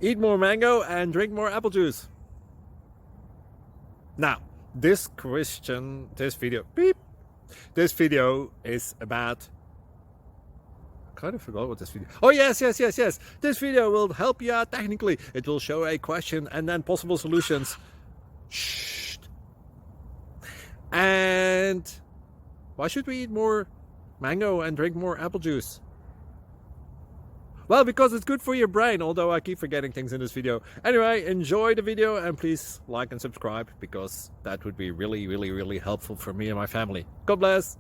Eat more mango and drink more apple juice. Now, this video is about, I kind of forgot what this video. Oh yes. This video will help you out technically. It will show a question and then possible solutions. Shh. And why should we eat more mango and drink more apple juice? Well, because it's good for your brain, although I keep forgetting things in this video. Anyway, enjoy the video and please like and subscribe, because that would be really helpful for me and my family. God bless!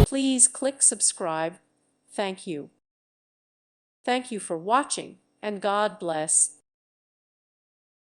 Please click subscribe. Thank you. Thank you for watching, and God bless.